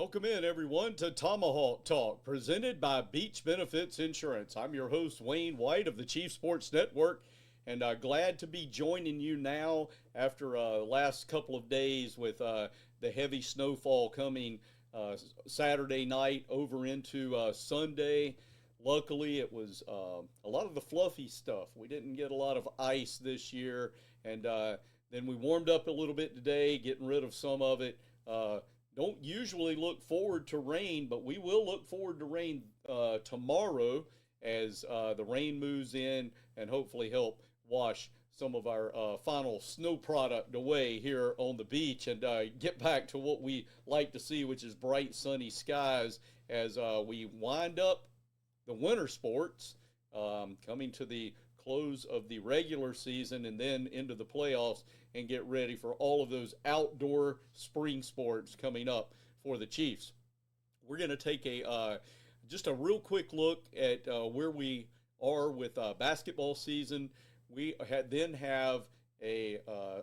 Welcome in, everyone, to Tomahawk Talk, presented by Beach Benefits Insurance. I'm your host, Wayne White of the Chief Sports Network, and glad to be joining you now after the last couple of days with the heavy snowfall coming Saturday night over into Sunday. Luckily, it was a lot of the fluffy stuff. We didn't get a lot of ice this year, and then we warmed up a little bit today, getting rid of some of it. Don't usually look forward to rain, but we will look forward to rain tomorrow as the rain moves in and hopefully help wash some of our final snow product away here on the beach and get back to what we like to see, which is bright sunny skies as we wind up the winter sports, coming to the close of the regular season and then into the playoffs and get ready for all of those outdoor spring sports coming up for the Chiefs. We're going to take just a real quick look at where we are with basketball season. We then have a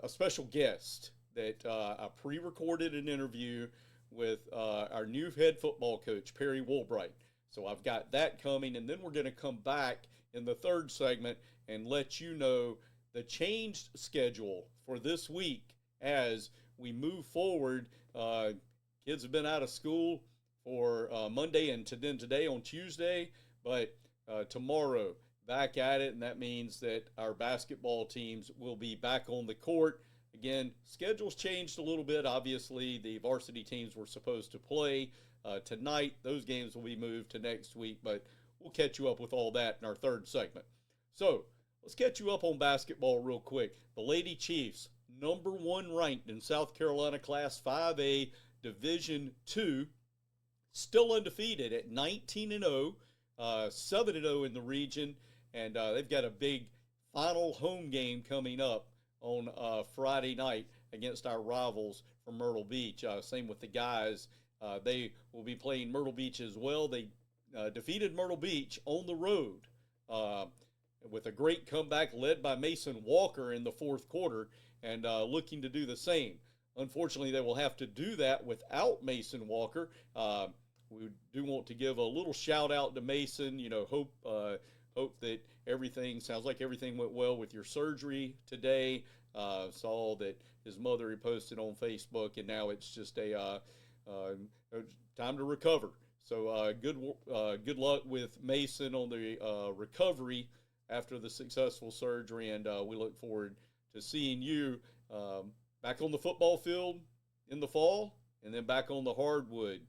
special guest that I pre-recorded an interview with our new head football coach, Perry Woolbright. So I've got that coming, and then we're going to come back in the third segment and let you know the changed schedule for this week as we move forward. Kids have been out of school for Monday and then today on Tuesday, but tomorrow back at it, and that means that our basketball teams will be back on the court. Again, schedules changed a little bit. Obviously, the varsity teams were supposed to play tonight. Those games will be moved to next week, but we'll catch you up with all that in our third segment. So let's catch you up on basketball real quick. The Lady Chiefs, number 1 ranked in South Carolina Class 5A Division II, still undefeated at 19-0, 7-0 in the region, and they've got a big final home game coming up on Friday night against our rivals from Myrtle Beach. Same with the guys. They will be playing Myrtle Beach as well. They defeated Myrtle Beach on the road with a great comeback led by Mason Walker in the fourth quarter and looking to do the same. Unfortunately, they will have to do that without Mason Walker. We do want to give a little shout out to Mason. Hope that sounds like everything went well with your surgery today. Saw that his mother had posted on Facebook, and now it's just a time to recover. So good luck with Mason on the recovery after the successful surgery, and we look forward to seeing you back on the football field in the fall, and then back on the hardwood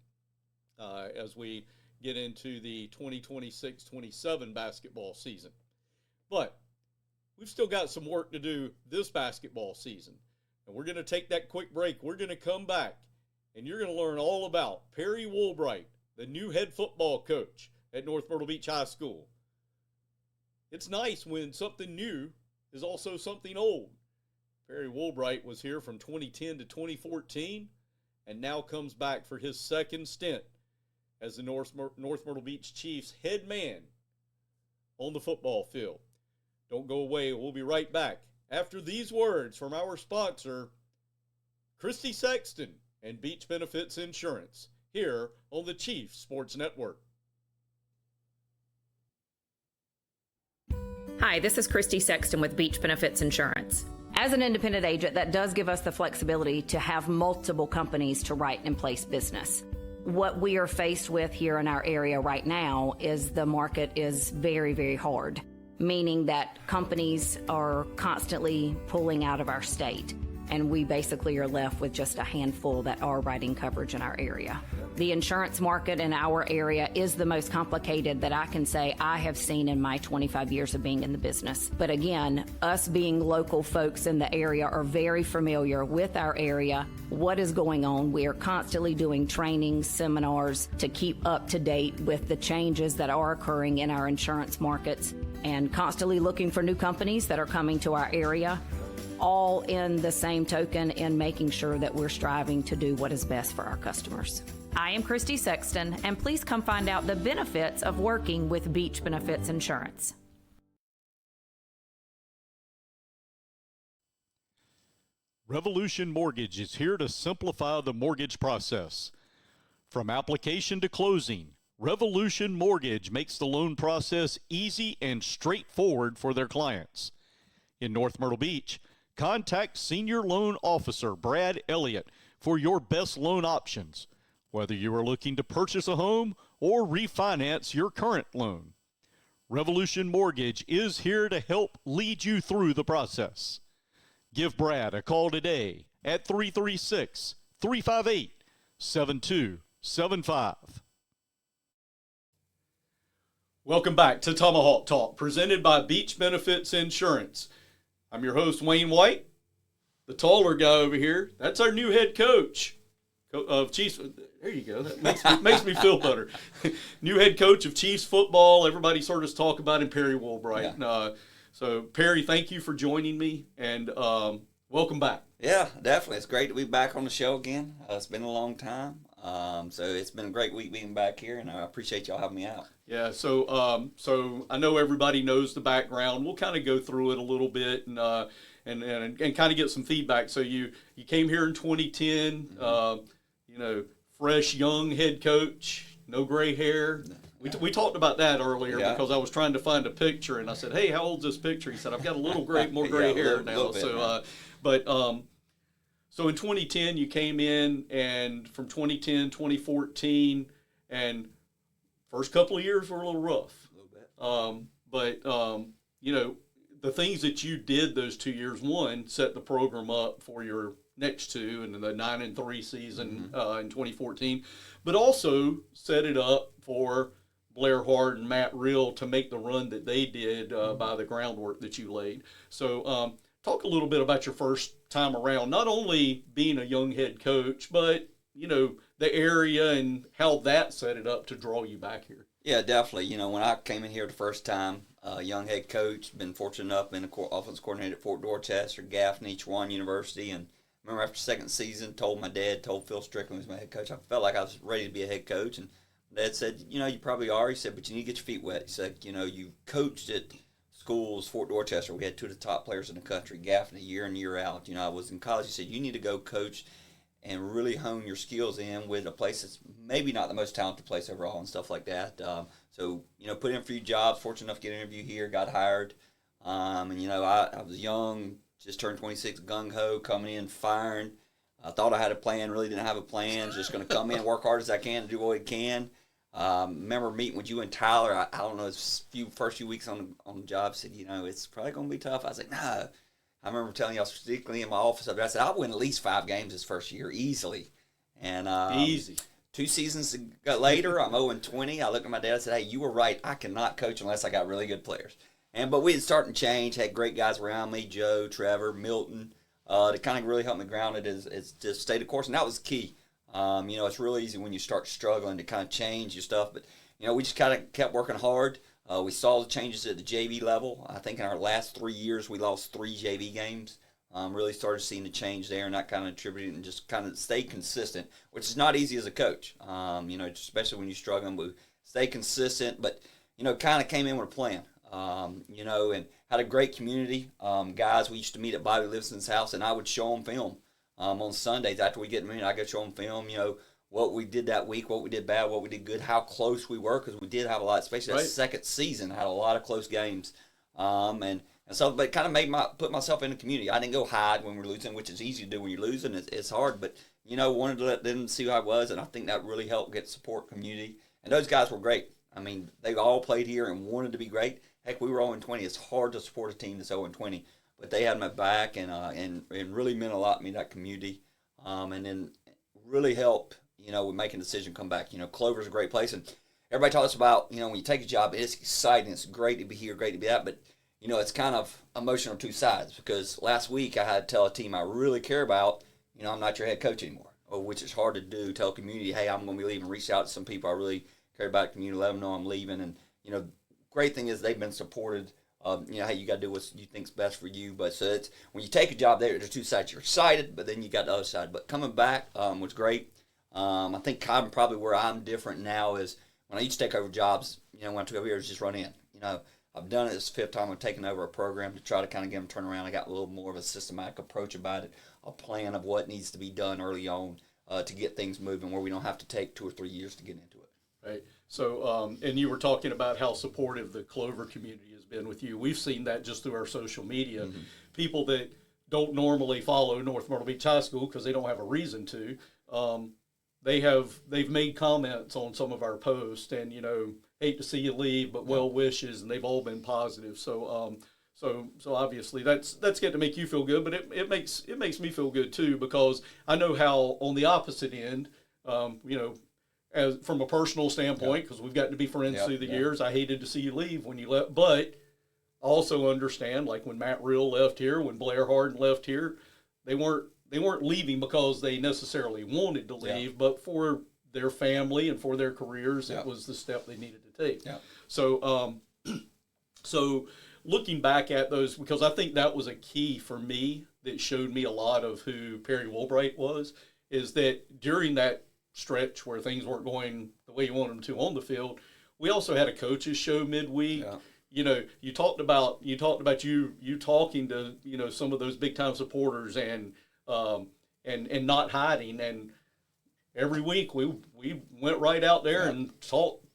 as we get into the 2026-27 basketball season. But we've still got some work to do this basketball season, and we're going to take that quick break. We're going to come back, and you're going to learn all about Perry Woolbright, the new head football coach at North Myrtle Beach High School. It's nice when something new is also something old. Perry Woolbright was here from 2010 to 2014 and now comes back for his second stint as the North Myrtle Beach Chiefs head man on the football field. Don't go away. We'll be right back after these words from our sponsor, Christy Sexton and Beach Benefits Insurance, here on the Chief Sports Network. Hi, this is Christy Sexton with Beach Benefits Insurance. As an independent agent, that does give us the flexibility to have multiple companies to write and place business. What we are faced with here in our area right now is the market is very, very hard, meaning that companies are constantly pulling out of our state, and we basically are left with just a handful that are writing coverage in our area. The insurance market in our area is the most complicated that I can say I have seen in my 25 years of being in the business. But again, us being local folks in the area are very familiar with our area, what is going on. We are constantly doing training, seminars to keep up to date with the changes that are occurring in our insurance markets and constantly looking for new companies that are coming to our area, all in the same token in making sure that we're striving to do what is best for our customers. I am Christy Sexton, and please come find out the benefits of working with Beach Benefits Insurance. Revolution Mortgage is here to simplify the mortgage process. From application to closing, Revolution Mortgage makes the loan process easy and straightforward for their clients. In North Myrtle Beach, contact Senior Loan Officer Brad Elliott for your best loan options, whether you are looking to purchase a home or refinance your current loan. Revolution Mortgage is here to help lead you through the process. Give Brad a call today at 336-358-7275. Welcome back to Tomahawk Talk, presented by Beach Benefits Insurance. I'm your host, Wayne White. The taller guy over here, that's our new head coach of Chiefs. There you go. That makes me feel better. New head coach of Chiefs football. Everybody sort of talk about him, Perry Woolbright. Yeah. So, Perry, thank you for joining me, and welcome back. Yeah, definitely. It's great to be back on the show again. It's been a long time. So it's been a great week being back here, and I appreciate y'all having me out. Yeah, so I know everybody knows the background. We'll kind of go through it a little bit and kind of get some feedback. So you came here in 2010, fresh young head coach, no gray hair. We talked about that earlier because I was trying to find a picture, and I said, "Hey, how old's this picture?" He said, "I've got a little more gray hair now." So in 2010 you came in, and from 2010, 2014, and first couple of years were a little rough. A little bit. The things that you did those 2 years, one, set the program up for your next two, and the 9-3 season in 2014, but also set it up for Blair Hart and Matt Real to make the run that they did by the groundwork that you laid. So talk a little bit about your first time around, not only being a young head coach, but, the area and how that set it up to draw you back here. Yeah, definitely. When I came in here the first time, young head coach, been fortunate enough, been an offense coordinator at Fort Dorchester, Gaffney, Chowan University, and I remember after second season, told Phil Strickland, who's my head coach, I felt like I was ready to be a head coach, and Dad said, you probably are. He said, but you need to get your feet wet. He said, you coached at schools, Fort Dorchester. We had two of the top players in the country, Gaffney, year in, year out. I was in college. He said, you need to go coach and really hone your skills in with a place that's maybe not the most talented place overall and stuff like that. So, put in a few jobs, fortunate enough to get an interview here, got hired. I was young, just turned 26, gung-ho, coming in, firing. I thought I had a plan, really didn't have a plan, just going to come in, work hard as I can, do what I can. Remember meeting with you and Tyler, I don't know, first few weeks on the job, said, it's probably going to be tough. I was like, no. I remember telling y'all, particularly in my office, I said, I'll win at least 5 games this first year, easily. And easy. 2 seasons later, I'm 0-20. I looked at my dad and said, hey, you were right. I cannot coach unless I got really good players. But we had started to change, had great guys around me, Joe, Trevor, Milton, to kind of really help me ground it is just stay the course. And that was key. It's real easy when you start struggling to kind of change your stuff. But, we just kind of kept working hard. We saw the changes at the JV level. I think in our last 3 years, we lost 3 JV games. Really started seeing the change there, and that kind of attributed and just kind of stayed consistent, which is not easy as a coach, especially when you're struggling. But stay consistent, but, kind of came in with a plan, and had a great community. Guys, we used to meet at Bobby Livingston's house, and I would show them film on Sundays after we get in. I go show them film, what we did that week, what we did bad, what we did good, how close we were, because we did have a lot, especially that second season, had a lot of close games. And so, but kind of put myself in the community. I didn't go hide when we're losing, which is easy to do when you're losing. It's hard, but, wanted to let them see who I was, and I think that really helped get support community. And those guys were great. I mean, they all played here and wanted to be great. Heck, we were 0-20. It's hard to support a team that's 0-20, but they had my back and really meant a lot to me, that community. And then really helped, with making a decision come back. Clover's a great place, and everybody talks about, when you take a job, it's exciting, it's great to be here, great to be that, but, it's kind of emotional on two sides, because last week I had to tell a team I really care about, I'm not your head coach anymore, which is hard to do, tell community, hey, I'm going to be leaving, reach out to some people I really care about the community, let them know I'm leaving, and, great thing is they've been supported. Hey, you got to do what you think's best for you. But so it's when you take a job there's two sides. You're excited, but then you got the other side. But coming back was great. I think probably where I'm different now is when I used to take over jobs. When I took over here, it was just run in. I've done it this 5th time. I've taken over a program to try to kind of get them turned around. I got a little more of a systematic approach about it, a plan of what needs to be done early on. to get things moving where we don't have to take 2 or 3 years to get into it. Right. So, and you were talking about how supportive the Clover community has been with you. We've seen that just through our social media. Mm-hmm. People that don't normally follow North Myrtle Beach High School because they don't have a reason to, they've made comments on some of our posts and, hate to see you leave, but well wishes, and they've all been positive. So, so obviously that's getting to make you feel good, but it makes me feel good too, because I know how on the opposite end, as from a personal standpoint, because we've gotten to be friends through the years, I hated to see you leave when you left, but I also understand, like when Matt Reel left here, when Blair Harden left here, they weren't leaving because they necessarily wanted to leave, but for their family and for their careers, it was the step they needed to take. Yeah. So, so looking back at those, because I think that was a key for me that showed me a lot of who Perry Woolbright was, is that during that stretch where things weren't going the way you wanted them to on the field, we also had a coaches show midweek. Yeah. You talked about you talking to some of those big time supporters and not hiding, and every week we went right out there and talked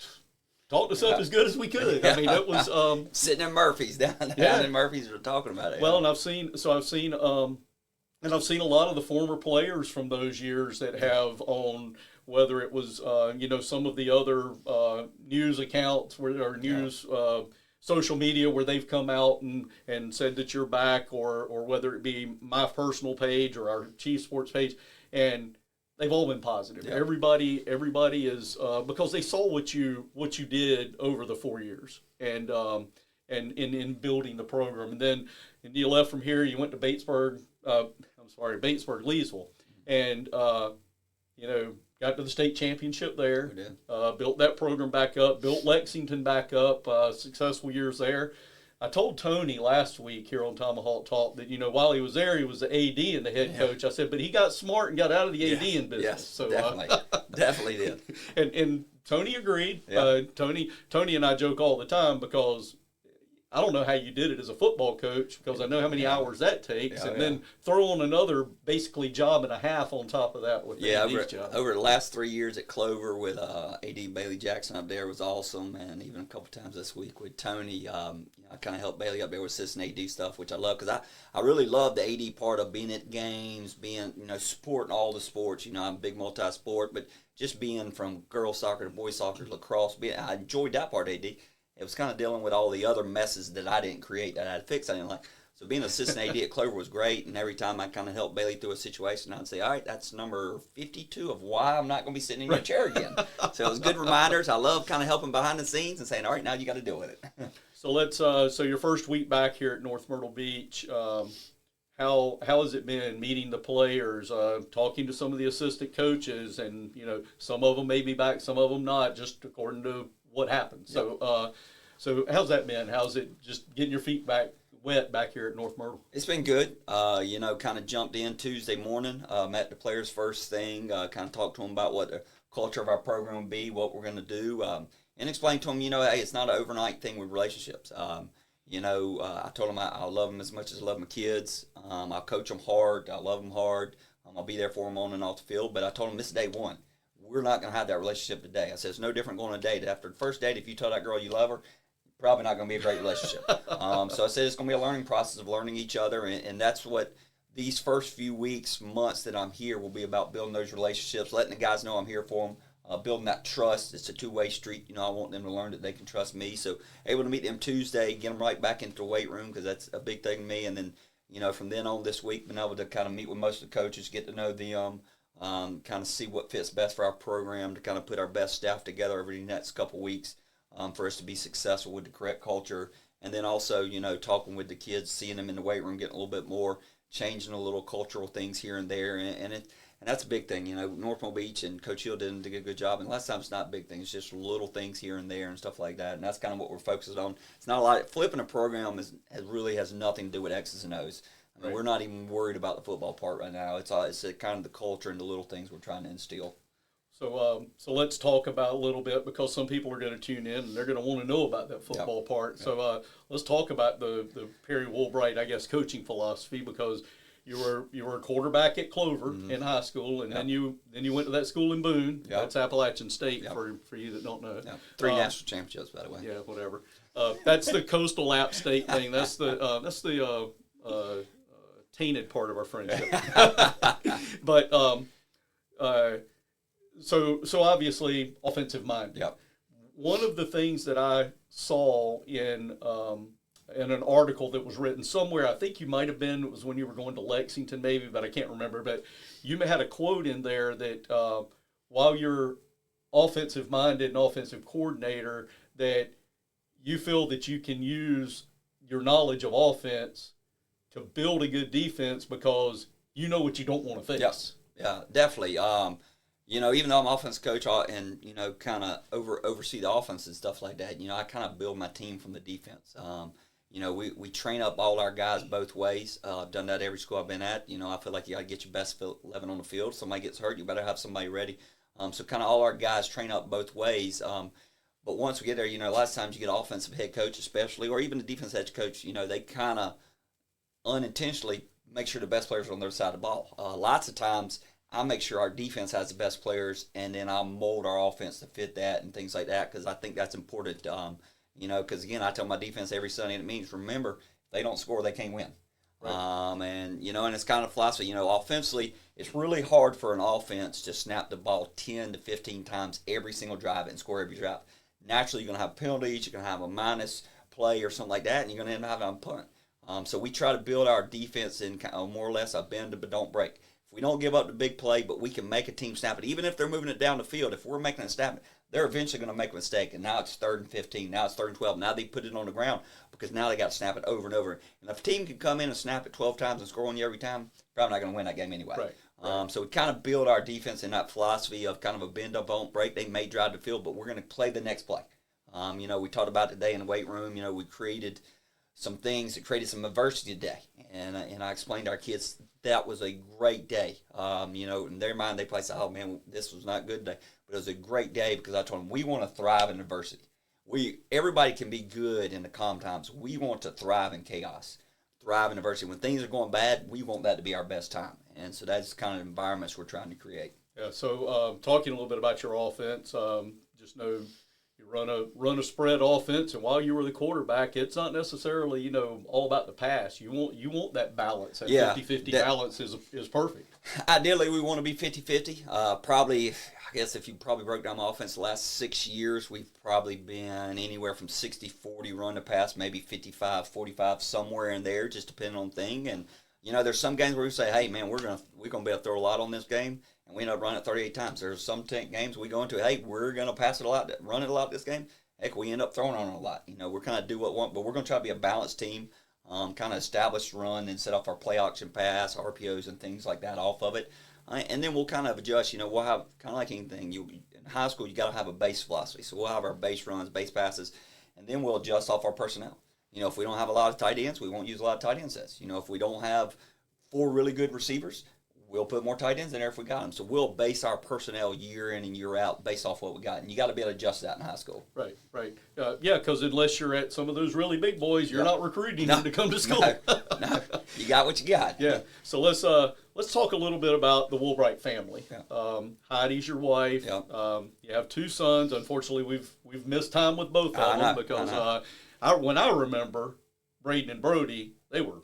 us up as good as we could. Yeah. I mean, it was sitting in Murphy's down in Murphy's were talking about it. Well, and I've seen a lot of the former players from those years that have on, whether it was some of the other news accounts or news social media where they've come out and said that you're back, or whether it be my personal page or our Chief Sports page, and they've all been positive. Yeah. Everybody is because they saw what you did over the 4 years and in building the program, and then you left from here. You went to Batesburg, Leesville, and got to the state championship there. We did. Built that program back up. Built Lexington back up. Successful years there. I told Tony last week here on Tomahawk Talk that, while he was there, he was the AD and the head coach. I said, but he got smart and got out of the AD in business. Yes, so, definitely did. And Tony agreed. Yeah. Tony and I joke all the time because I don't know how you did it as a football coach, because I know how many hours that takes, then throw on another basically job and a half on top of that with the AD's job. Over the last 3 years at Clover with AD Bailey Jackson up there was awesome, and even a couple times this week with Tony, I kind of helped Bailey up there with assistant AD stuff, which I love, because I really love the AD part of being at games, being, supporting all the sports. I'm a big multi-sport, but just being from girls soccer to boys soccer to lacrosse, I enjoyed that part of AD. It was kind of dealing with all the other messes that I didn't create, that I had to fix. I didn't like. So being assistant AD at Clover was great, and every time I kind of helped Bailey through a situation, I'd say, all right, that's number 52 of why I'm not going to be sitting in your chair again. So it was good reminders. I love kind of helping behind the scenes and saying, all right, now you got to deal with it. So let's. So your first week back here at North Myrtle Beach, how has it been meeting the players, talking to some of the assistant coaches, and some of them may be back, some of them not, just according to what happened. So, so how's that been? How's it just getting your feet wet back here at North Myrtle? It's been good. Kind of jumped in Tuesday morning, met the players first thing, kind of talked to them about what the culture of our program would be, what we're going to do, and explained to them, hey, it's not an overnight thing with relationships. I told them I love them as much as I love my kids. I coach them hard. I love them hard. I'll be there for them on and off the field. But I told them this is day one. We're not going to have that relationship today. I said it's no different going on a date. After the first date, if you tell that girl you love her, probably not going to be a great relationship. So I said it's going to be a learning process of learning each other, and that's what these first few weeks, months that I'm here will be about, building those relationships, letting the guys know I'm here for them, building that trust. It's a two-way street. I want them to learn that they can trust me. So able to meet them Tuesday, get them right back into the weight room, because that's a big thing to me. And then, from then on this week, been able to kind of meet with most of the coaches, get to know them, kind of see what fits best for our program, to kind of put our best staff together over the next couple weeks for us to be successful with the correct culture. And then also, talking with the kids, seeing them in the weight room, getting a little bit more, changing a little cultural things here and there. And that's a big thing. North Myrtle Beach and Coach Hill did a good job. And last time it's not big things, it's just little things here and there and stuff like that. And that's kind of what we're focused on. It's not a lot. Flipping a program really has nothing to do with X's and O's. I mean, We're not even worried about the football part right now. It's kind of the culture and the little things we're trying to instill. So let's talk about a little bit, because some people are going to tune in and they're going to want to know about that football part. Yep. So let's talk about the Perry Woolbright, I guess, coaching philosophy, because you were a quarterback at Clover in high school, and then you went to that school in Boone. Yep. That's Appalachian State Yep. for you that don't know. Yep. 3 national championships, by the way. Yeah, whatever. That's the Coastal App State thing. That's the tainted part of our friendship. But so obviously offensive minded. Yep. One of the things that I saw in an article that was written somewhere, I think you might have been, it was when you were going to Lexington maybe, but I can't remember. But you had a quote in there that while you're offensive minded and offensive coordinator, that you feel that you can use your knowledge of offense to build a good defense because you know what you don't want to face. Yes. Yeah, definitely. Even though I'm offense coach and, kind of oversee the offense and stuff like that, I kind of build my team from the defense. We train up all our guys both ways. I've done that every school I've been at. I feel like you got to get your best 11 on the field. If somebody gets hurt, you better have somebody ready. So kind of all our guys train up both ways. But once we get there, a lot of times you get an offensive head coach especially, or even the defense head coach, they kind of unintentionally make sure the best players are on their side of the ball. Lots of times I make sure our defense has the best players, and then I'll mold our offense to fit that and things like that because I think that's important. Because, again, I tell my defense every Sunday, and it means, remember, if they don't score, they can't win. Right. And it's kind of philosophy. Offensively, it's really hard for an offense to snap the ball 10 to 15 times every single drive and score every drive. Naturally, you're going to have penalties, you're going to have a minus play or something like that, and you're going to end up having a punt. So we try to build our defense in kind of more or less a bend but don't break. If we don't give up the big play, but we can make a team snap it, even if they're moving it down the field, if we're making it snap it, they're eventually going to make a mistake. And now it's 3rd and 15, now it's 3rd and 12. Now they put it on the ground because now they got to snap it over and over. And if a team can come in and snap it 12 times and score on you every time, probably not going to win that game anyway. Right. So we kind of build our defense in that philosophy of kind of a bend up, don't break. They may drive the field, but we're going to play the next play. We talked about today in the weight room. We created some things that created some adversity today, and I explained to our kids that was a great day. In their mind, they probably said, "Oh man, this was not a good day," but it was a great day because I told them we want to thrive in adversity. Everybody can be good in the calm times. We want to thrive in chaos, thrive in adversity. When things are going bad, we want that to be our best time, and so that's the kind of environments we're trying to create. Yeah. So talking a little bit about your offense, just know. You run a spread offense, and while you were the quarterback, it's not necessarily all about the pass. You want that balance. That 50-50 balance is perfect. Ideally, we want to be 50-50. Probably, I guess if you probably broke down my offense the last 6 years, we've probably been anywhere from 60-40 run to pass, maybe 55-45, somewhere in there, just depending on thing. And there's some games where we say, hey man, we're gonna be able to throw a lot on this game. And we end up running it 38 times. There's some games we go into, hey, we're going to pass it a lot, run it a lot this game. Heck, we end up throwing on it a lot. We're kind of do what we want, but we're going to try to be a balanced team, kind of establish run and set off our play action pass, RPOs and things like that off of it. And then we'll kind of adjust. We'll have kind of like anything. In high school, you got to have a base philosophy. So we'll have our base runs, base passes, and then we'll adjust off our personnel. If we don't have a lot of tight ends, we won't use a lot of tight end sets. If we don't have 4 really good receivers, we'll put more tight ends in there if we got them. So we'll base our personnel year in and year out based off what we got. And you got to be able to adjust that in high school. Right. Yeah, because unless you're at some of those really big boys, you're not recruiting them to come to school. No, you got what you got. Yeah. So let's talk a little bit about the Woolbright family. Yeah. Heidi's your wife. Yep. You have 2 sons. Unfortunately, we've missed time with both of them because when I remember Braden and Brody, they were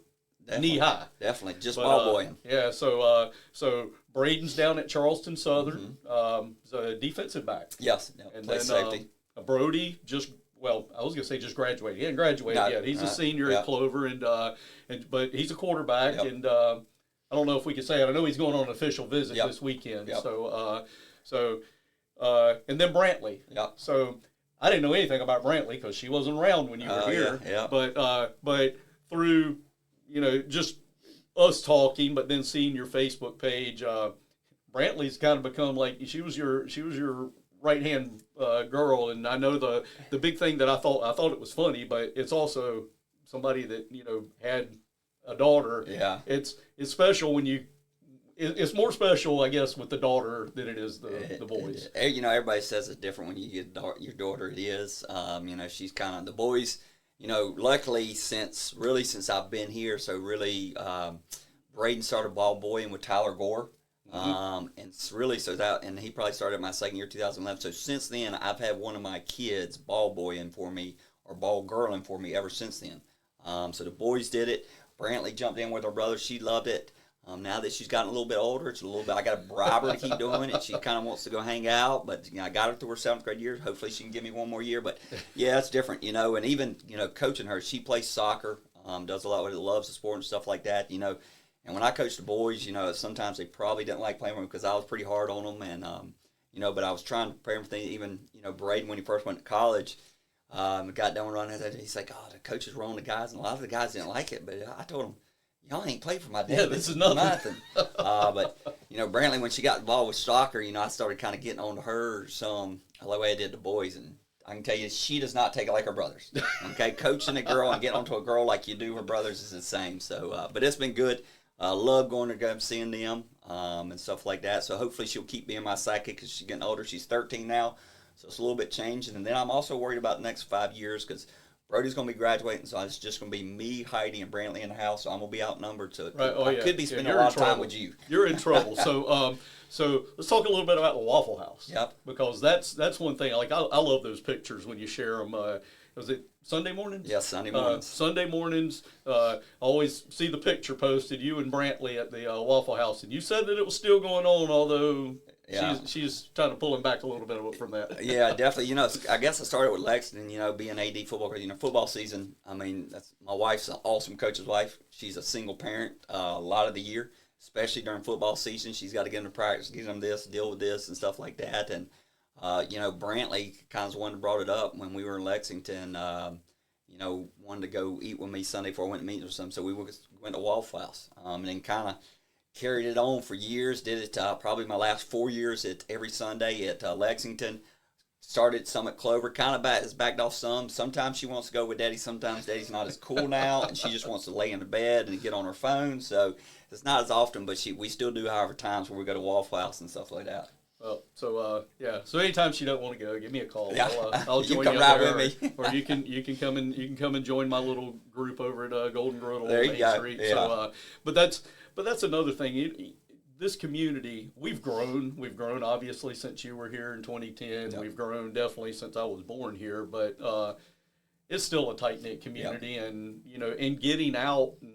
knee high. Definitely. Just ball boying. Yeah, so Braden's down at Charleston Southern, he's a defensive back. Yes, and play then safety. Brody I was gonna say just graduated. He hadn't graduated yet. He's a senior at Clover, but he's a quarterback, and I don't know if we can say it. I know he's going on an official visit this weekend. Yep. So and then Brantley. Yep. So I didn't know anything about Brantley because she wasn't around when you were here. Yeah. But through just us talking, but then seeing your Facebook page, Brantley's kind of become like she was your right hand girl, and I know the big thing that I thought it was funny, but it's also somebody that had a daughter. Yeah, it's special when it's more special, I guess, with the daughter than it is the boys. Everybody says it's different when you get your daughter. It is, she's kind of the boys. Luckily since I've been here, so really, Braden started ball boying with Tyler Gore. And it's really and he probably started my second year, 2011. So since then, I've had one of my kids ball boying for me or ball girling for me ever since then. So the boys did it. Brantley jumped in with her brother. She loved it. Now that she's gotten a little bit older, it's a little bit. I got to bribe her to keep doing it. She kind of wants to go hang out, but I got her through her 7th grade year. Hopefully, she can give me one more year. But yeah, it's different, And even coaching her, she plays soccer, does a lot with it, loves the sport and stuff like that, And when I coached the boys, sometimes they probably didn't like playing with me because I was pretty hard on them, and but I was trying to prepare them for things. Even Braden, when he first went to college, got done running. He's like, "Oh, the coaches were on the guys," and a lot of the guys didn't like it. But I told him, "Y'all ain't played for my dad. Yeah, this is nothing." But Brantley, when she got involved with soccer, I started kind of getting on to her some the way I did the boys, and I can tell you, she does not take it like her brothers. Okay, coaching a girl and getting onto a girl like you do her brothers is the same. So, but it's been good. Love going to go and seeing them and stuff like that. So hopefully she'll keep being my sidekick because she's getting older. She's 13 now, so it's a little bit changing. And then I'm also worried about the next 5 years because Brody's going to be graduating, so it's just going to be me, Heidi, and Brantley in the house. So I'm going to be outnumbered. So right. I could be spending a lot of time with you. You're in trouble. So let's talk a little bit about the Waffle House. Yep. Because that's one thing. Like I love those pictures when you share them. Was it Sunday mornings? Yes, Sunday mornings. Sunday mornings. Always see the picture posted. You and Brantley at the Waffle House, and you said that it was still going on, although she's trying to pull him back a little bit from that. Yeah, definitely. I guess I started with Lexington. Being AD football. Football season. I mean, that's my wife's an awesome coach's wife. She's a single parent a lot of the year, especially during football season. She's got to get into practice, get them this, deal with this, and stuff like that, and. Brantley kind of the one that brought it up when we were in Lexington. Wanted to go eat with me Sunday before I went to meetings or something. So we went to Waffle House and then kind of carried it on for years. Did it probably my last 4 years at every Sunday at Lexington. Started some at Clover. Kind of has backed off some. Sometimes she wants to go with Daddy. Sometimes Daddy's not as cool now, and she just wants to lay in the bed and get on her phone. So it's not as often, but we still do, however, times where we go to Waffle House and stuff like that. Well, so anytime she don't want to go, give me a call. Yeah. I'll join you you ride there, with me. or you can come and join my little group over at Golden Griddle there on you Main go. Street. Yeah. So, but that's another thing. This community, we've grown. We've grown obviously since you were here in 2010. Yep. We've grown definitely since I was born here, but it's still a tight knit community, yep. And in getting out and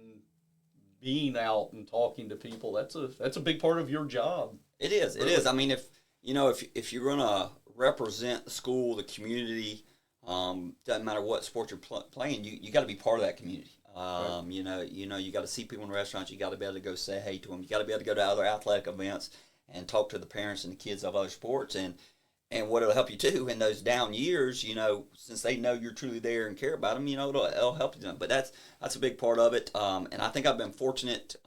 being out and talking to people, that's a big part of your job. It is. Really. It is. I mean, if you're going to represent the school, the community, doesn't matter what sport you're playing, you got to be part of that community. Right. You got to see people in restaurants. You got to be able to go say hey to them. You got to be able to go to other athletic events and talk to the parents and the kids of other sports. And what it'll help you too in those down years, since they know you're truly there and care about them, it'll help you. But that's a big part of it. And I think I've been fortunate.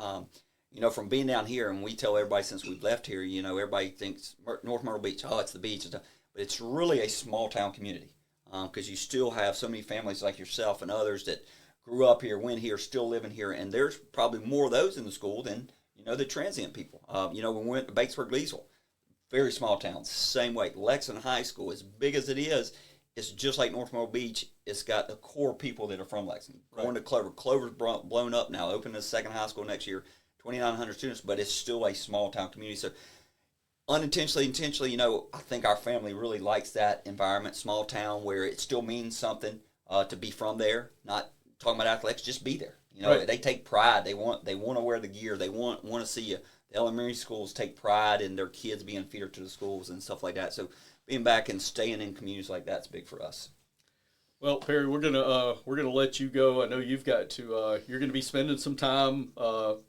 From being down here, and we tell everybody since we've left here, everybody thinks North Myrtle Beach, it's the beach and stuff. But it's really a small town community because you still have so many families like yourself and others that grew up here, went here, still living here, and there's probably more of those in the school than the transient people. When we went to Batesburg-Leesville, very small town, same way. Lexington High School, as big as it is, it's just like North Myrtle Beach. It's got the core people that are from Lexington. Right. Going to Clover. Clover's blown up now, opening a second high school next year. 2,900 students, but it's still a small town community. So unintentionally, intentionally, I think our family really likes that environment, small town, where it still means something to be from there. Not talking about athletics, just be there. Right. They take pride. They want to wear the gear. They want to see you. The elementary schools take pride in their kids being feeder to the schools and stuff like that. So being back and staying in communities like that's big for us. Well, Perry, we're gonna let you go. I know you've got to. You're gonna be spending some time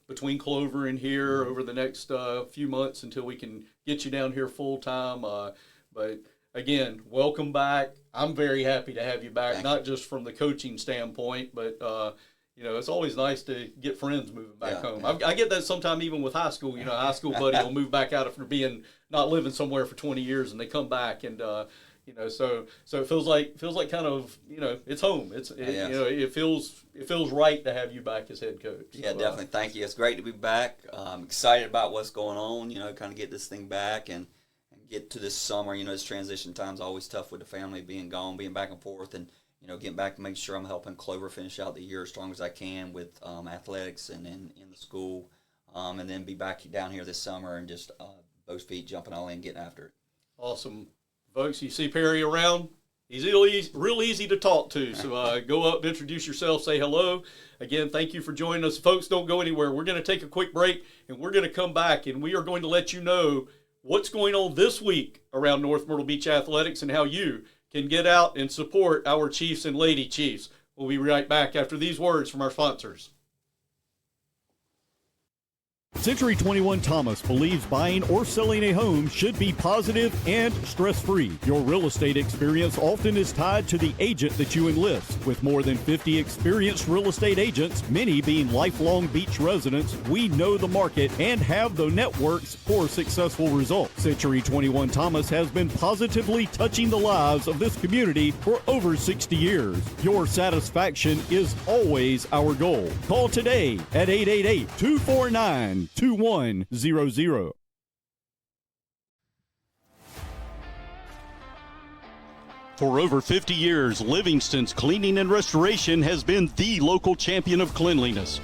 between Clover and here over the next few months until we can get you down here full time. But again, welcome back. I'm very happy to have you back, not just from the coaching standpoint, but it's always nice to get friends moving back home. Yeah. I get that sometime even with high school. A high school buddy will move back out after not living somewhere for 20 years, and they come back and. So it feels like kind of it's home. It feels right to have you back as head coach. Yeah, definitely. Thank you. It's great to be back. I'm excited about what's going on. Kind of get this thing back and get to this summer. This transition time's always tough with the family being gone, being back and forth, and getting back and making sure I'm helping Clover finish out the year as strong as I can with athletics and in the school. and then be back down here this summer and just both feet jumping all in, getting after it. Awesome. Folks, you see Perry around? He's real easy to talk to. So go up, introduce yourself, say hello. Again, thank you for joining us. Folks, don't go anywhere. We're going to take a quick break, and we're going to come back, and we are going to let you know what's going on this week around North Myrtle Beach Athletics and how you can get out and support our Chiefs and Lady Chiefs. We'll be right back after these words from our sponsors. Century 21 Thomas believes buying or selling a home should be positive and stress-free. Your real estate experience often is tied to the agent that you enlist. With more than 50 experienced real estate agents, many being lifelong beach residents, we know the market and have the networks for successful results. Century 21 Thomas has been positively touching the lives of this community for over 60 years. Your satisfaction is always our goal. Call today at 888-249-2100. For over 50 years, Livingston's Cleaning and Restoration has been the local champion of cleanliness.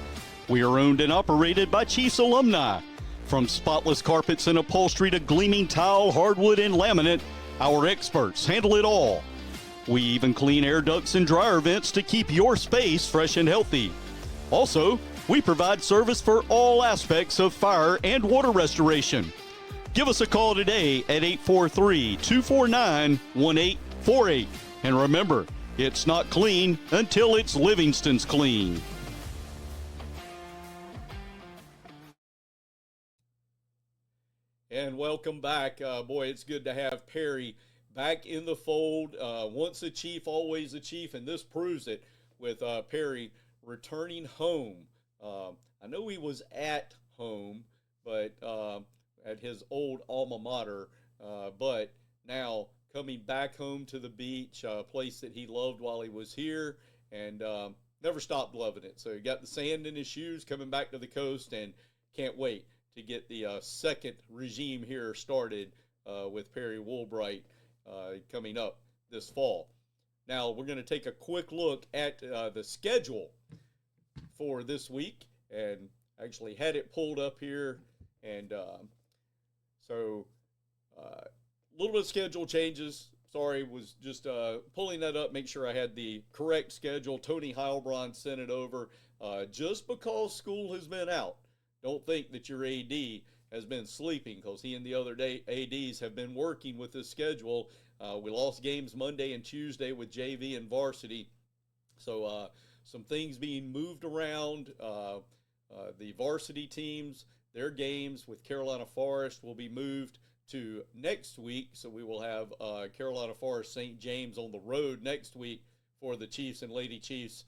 We are owned and operated by Chiefs alumni. From spotless carpets and upholstery to gleaming tile, hardwood, and laminate, our experts handle it all. We even clean air ducts and dryer vents to keep your space fresh and healthy. Also, we provide service for all aspects of fire and water restoration. Give us a call today at 843-249-1848. And remember, it's not clean until it's Livingston's clean. And welcome back. Boy, it's good to have Perry back in the fold. Once a Chief, always a Chief, and this proves it with Perry returning home. I know he was at home, but at his old alma mater, but now coming back home to the beach, a place that he loved while he was here, and never stopped loving it. So he got the sand in his shoes coming back to the coast, and can't wait to get the second regime here started with Perry Woolbright coming up this fall. Now we're going to take a quick look at the schedule for this week, and actually had it pulled up here, and so a little bit of schedule changes. Sorry, was just pulling that up, make sure I had the correct schedule. Tony Heilbronn sent it over. Just because school has been out, don't think that your AD has been sleeping, because he and the other ADs have been working with this schedule. We lost games Monday and Tuesday with JV and varsity, so some things being moved around. The varsity teams, their games with Carolina Forest will be moved to next week. So we will have Carolina Forest St. James on the road next week for the Chiefs and Lady Chiefs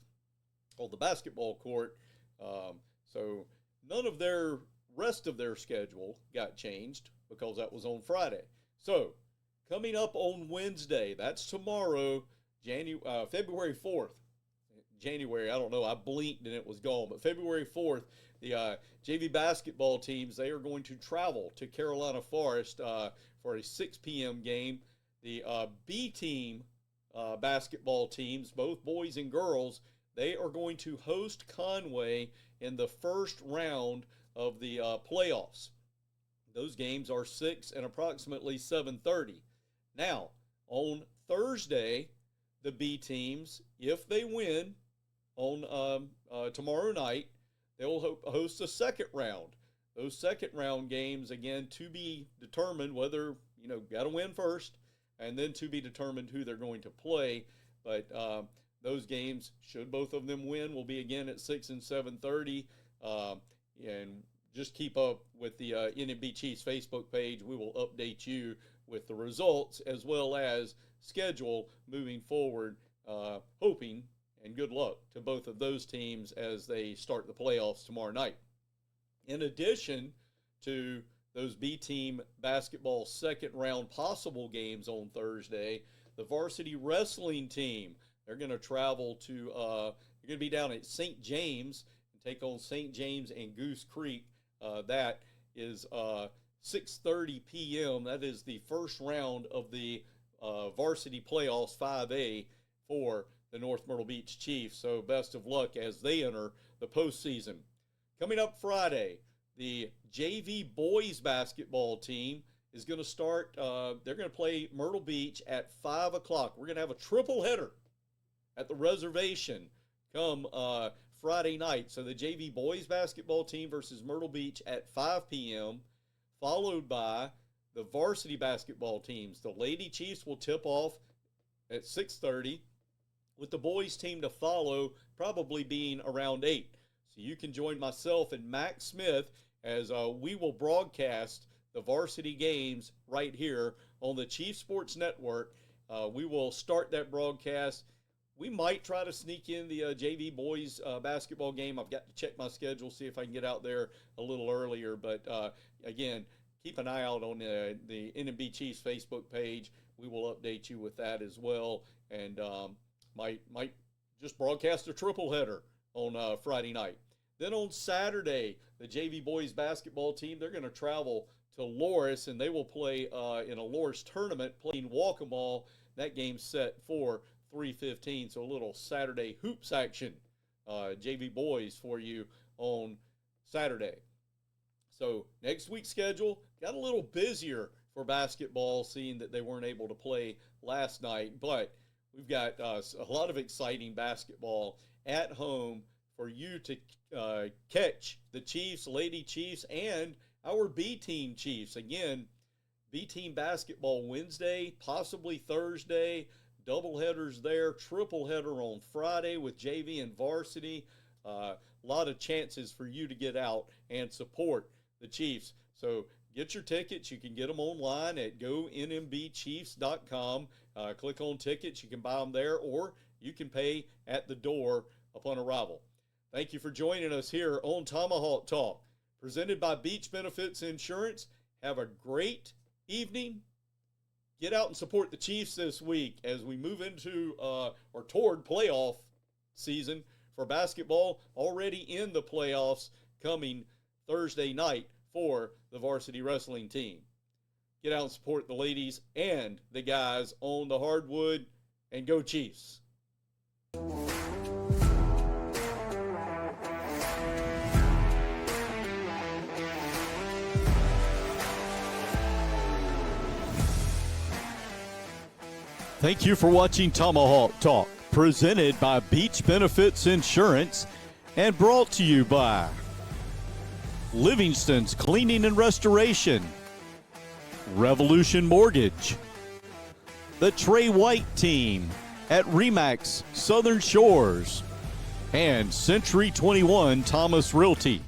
on the basketball court. So none of their rest of their schedule got changed because that was on Friday. So coming up on Wednesday, that's tomorrow, February 4th. January, I don't know, I blinked and it was gone, but February 4th, the JV basketball teams, they are going to travel to Carolina Forest for a 6 p.m. game. The B team basketball teams, both boys and girls, they are going to host Conway in the first round of the playoffs. Those games are 6 and approximately 7:30. Now, on Thursday, the B teams, if they win on tomorrow night, they will host a second round. Those second round games, again, to be determined whether, got to win first, and then to be determined who they're going to play. But those games, should both of them win, will be again at 6 and 7:30. And just keep up with the NMBHS Facebook page. We will update you with the results as well as schedule moving forward, hoping and good luck to both of those teams as they start the playoffs tomorrow night. In addition to those B team basketball second round possible games on Thursday, the varsity wrestling team, they're going to travel to, they're going to be down at St. James and take on St. James and Goose Creek. That is 6:30 p.m. That is the first round of the varsity playoffs 5A for the North Myrtle Beach Chiefs. So best of luck as they enter the postseason. Coming up Friday, the JV boys basketball team is going to start. They're going to play Myrtle Beach at 5 o'clock. We're going to have a triple header at the reservation come Friday night. So the JV boys basketball team versus Myrtle Beach at 5 p.m., followed by the varsity basketball teams. The Lady Chiefs will tip off at 6:30, with the boys team to follow probably being around 8. So you can join myself and Max Smith as we will broadcast the varsity games right here on the Chief Sports Network. We will start that broadcast. We might try to sneak in the JV boys basketball game. I've got to check my schedule, see if I can get out there a little earlier. But again, keep an eye out on the NMB Chiefs Facebook page. We will update you with that as well, and might just broadcast a triple header on Friday night. Then on Saturday, the JV boys basketball team, they're going to travel to Loris, and they will play in a Loris tournament, playing Walk-A-Mall. That game's set for 3:15, so a little Saturday hoops action, JV boys for you on Saturday. So next week's schedule got a little busier for basketball, seeing that they weren't able to play last night, but we've got a lot of exciting basketball at home for you to catch. The Chiefs, Lady Chiefs, and our B-Team Chiefs. Again, B-Team basketball Wednesday, possibly Thursday, double headers there, triple header on Friday with JV and varsity. A lot of chances for you to get out and support the Chiefs. So get your tickets. You can get them online at gonmbchiefs.com. Click on tickets. You can buy them there, or you can pay at the door upon arrival. Thank you for joining us here on Tomahawk Talk, presented by Beach Benefits Insurance. Have a great evening. Get out and support the Chiefs this week as we move into or toward playoff season for basketball, already in the playoffs coming Thursday night for the varsity wrestling team. Get out and support the ladies and the guys on the hardwood, and go Chiefs. Thank you for watching Tomahawk Talk, presented by Beach Benefits Insurance and brought to you by Livingston's Cleaning and Restoration, Revolution Mortgage, the Trey White Team at RE/MAX Southern Shores, and Century 21 Thomas Realty.